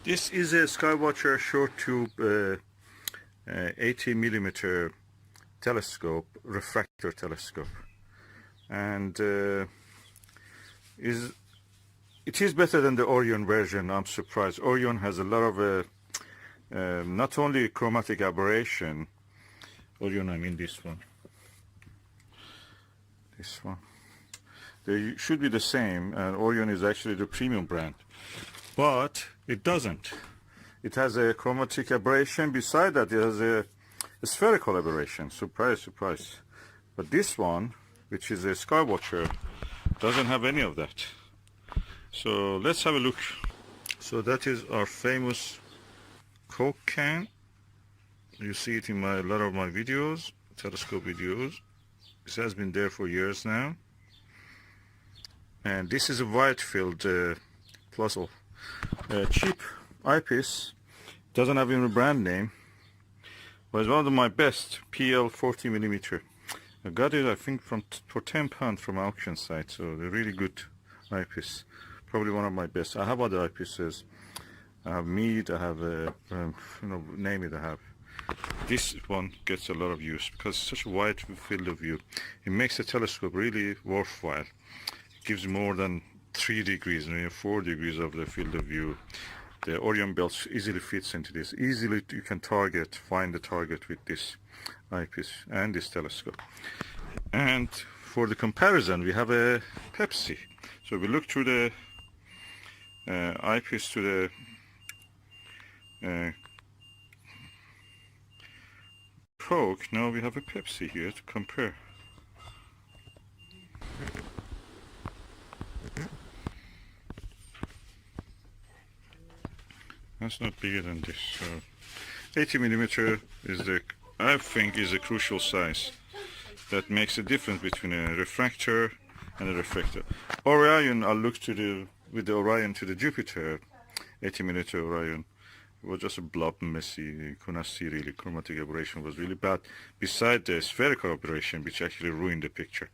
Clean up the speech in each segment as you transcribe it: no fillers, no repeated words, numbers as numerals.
This is a SkyWatcher short tube 80mm telescope, refractor telescope, and it is better than the Orion version. I'm surprised. Orion has a lot of not only chromatic aberration. Orion, I mean this one. This one. They should be the same, and Orion is actually the premium brand. But it doesn't. It has a chromatic aberration. Beside that, it has a spherical aberration. Surprise, surprise. But this one, which is a SkyWatcher, doesn't have any of that. So let's have a look. So that is our famous Coke can. You see it in a lot of my videos, telescope videos. This has been there for years now. And this is a wide field plus cheap eyepiece. Doesn't have even a brand name, but it's one of my best PL 40mm. I got it, I think, for £10 from auction site. So they're really good eyepiece. Probably one of my best. I have other eyepieces. I have Mead. I have name it. I have. This one gets a lot of use because it's such a wide field of view. It makes the telescope really worthwhile. It gives more than 3 degrees, 4 degrees of the field of view. The Orion belt easily fits into this. Easily you can find the target with this eyepiece and this telescope. And for the comparison, we have a Pepsi. So we look through the eyepiece to the Coke. Now we have a Pepsi here to compare. That's not bigger than this. So 80mm is I think is a crucial size that makes a difference between a refractor and a reflector. Orion, I looked with the Orion to the Jupiter 80mm Orion. It was just a blob, messy. You could not see really. Chromatic aberration was really bad. Beside the spherical aberration, which actually ruined the picture.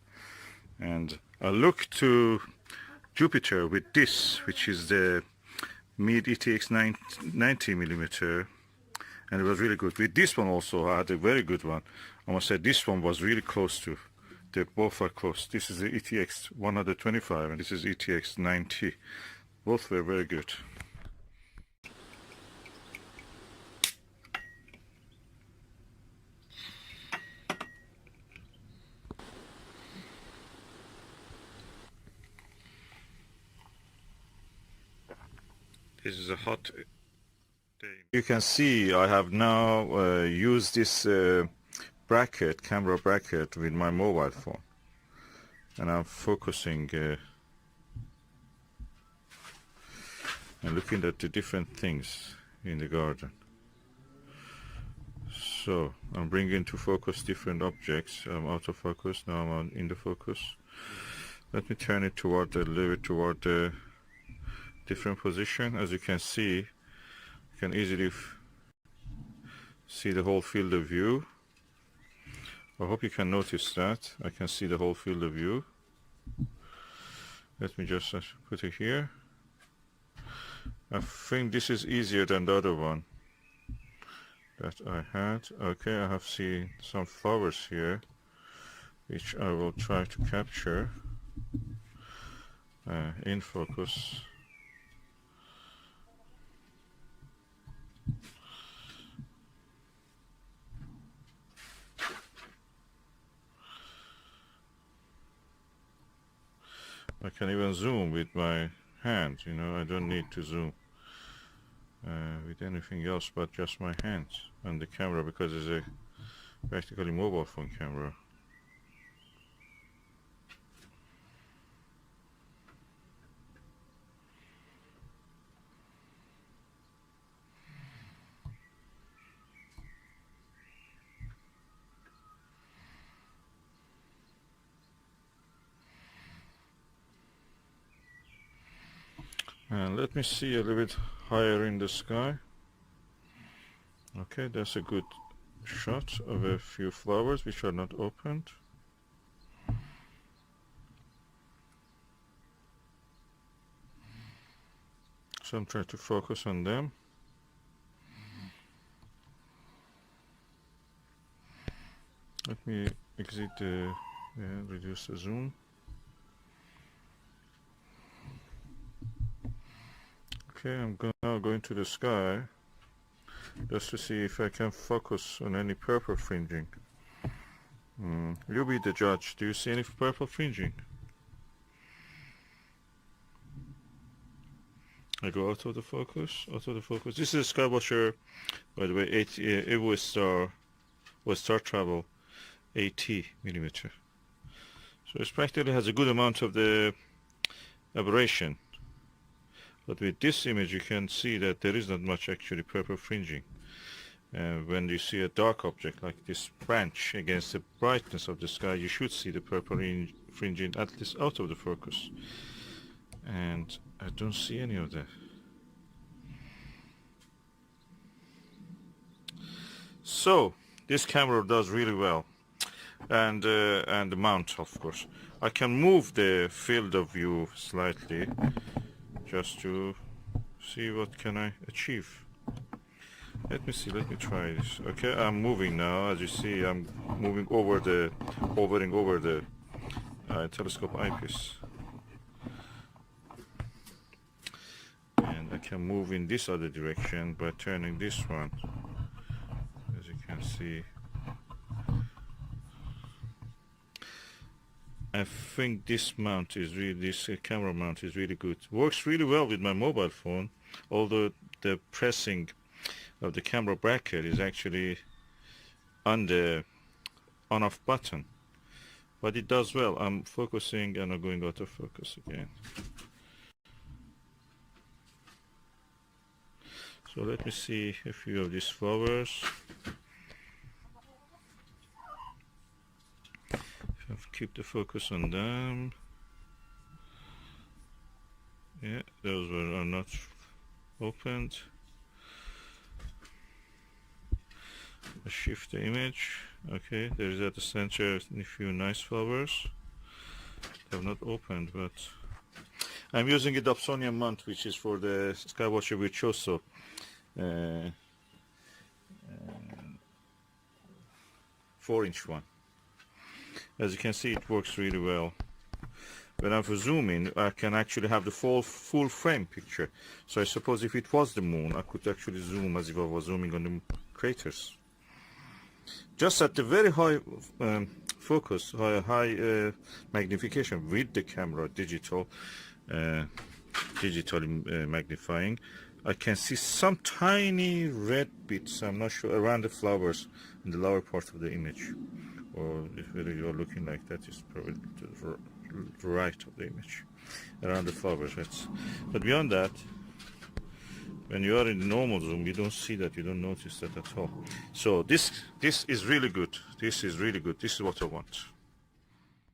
And I looked to Jupiter with this, which is the Mead ETX 90mm, and it was really good. With this one also, I had a very good one. I must say this one was really close to. They both are close. This is the ETX 125, and this is ETX 90. Both were very good. This is a hot day. You can see I have now used this camera bracket with my mobile phone, and I'm focusing and looking at the different things in the garden. So I'm bringing to focus different objects. I'm out of focus, now I'm in the focus. Let me turn it toward the different position. As you can see, you can easily see the whole field of view. I hope you can notice that. I can see the whole field of view. Let me just put it here. I think this is easier than the other one that I had. Okay, I have seen some flowers here, which I will try to capture in focus. I can even zoom with my hand, I don't need to zoom with anything else but just my hands and the camera, because it's a practically mobile phone camera. And let me see a little bit higher in the sky. Okay, that's a good shot of a few flowers which are not opened. So I'm trying to focus on them. Let me exit the, reduce the zoom. Okay, I'm now going to the sky just to see if I can focus on any purple fringing. You be the judge. Do you see any purple fringing? I go out of the focus. Out of the focus. This is a SkyWatcher, by the way, EVO StarTravel 80 millimeter. So it practically has a good amount of the aberration. But with this image, you can see that there is not much actually purple fringing. When you see a dark object like this branch against the brightness of the sky, you should see the purple fringing at least out of the focus. And I don't see any of that. So this camera does really well, and the mount, of course. I can move the field of view slightly just to see what can I achieve. Let me see, let me try this. Okay, I'm moving now. As you see, I'm moving hovering over the telescope eyepiece. And I can move in this other direction by turning this one. As you can see, I think this mount is really, this camera mount is really good. Works really well with my mobile phone, although the pressing of the camera bracket is actually on the on-off button, but it does well. I'm focusing and I'm going out of focus again. So let me see a few of these flowers. Keep the focus on them. Yeah, those are not opened. I shift the image. Okay, there is at the center a few nice flowers. They have not opened, but I'm using a Dobsonian mount, which is for the SkyWatcher Virtuoso 4-inch one. As you can see, it works really well. When I'm zooming, I can actually have the full frame picture. So I suppose if it was the moon, I could actually zoom as if I was zooming on the craters. Just at the very high focus, high magnification with the camera, digitally magnifying, I can see some tiny red bits, I'm not sure, around the flowers in the lower part of the image. Or if you're looking like that, is probably to the right of the image, around the flowers. But beyond that, when you are in the normal zoom, you don't see that, you don't notice that at all. So this is really good. This is really good. This is what I want.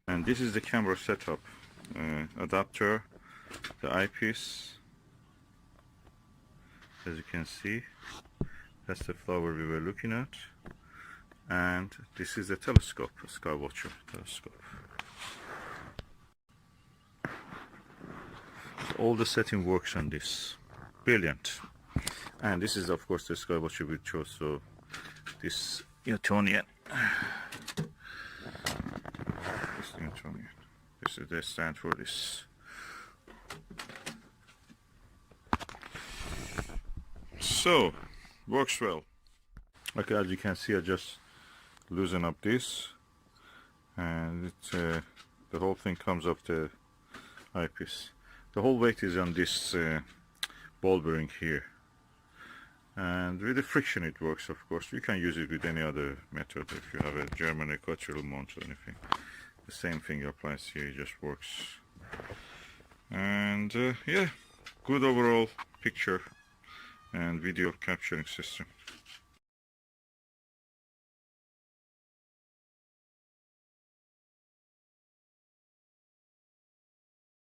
And this is the camera setup. Adapter, the eyepiece. As you can see, that's the flower we were looking at. And this is the telescope, a SkyWatcher telescope. So all the setting works on this. Brilliant. And this is, of course, the SkyWatcher Virtuoso, this Newtonian. This Newtonian. This is the stand for this. So, works well. Okay, as you can see, I just loosen up this, and the whole thing comes off the eyepiece. The whole weight is on this ball bearing here, and with the friction it works. Of course, you can use it with any other method. If you have a German Equatorial Mount or anything, the same thing applies here. It just works. And yeah, good overall picture and video capturing system.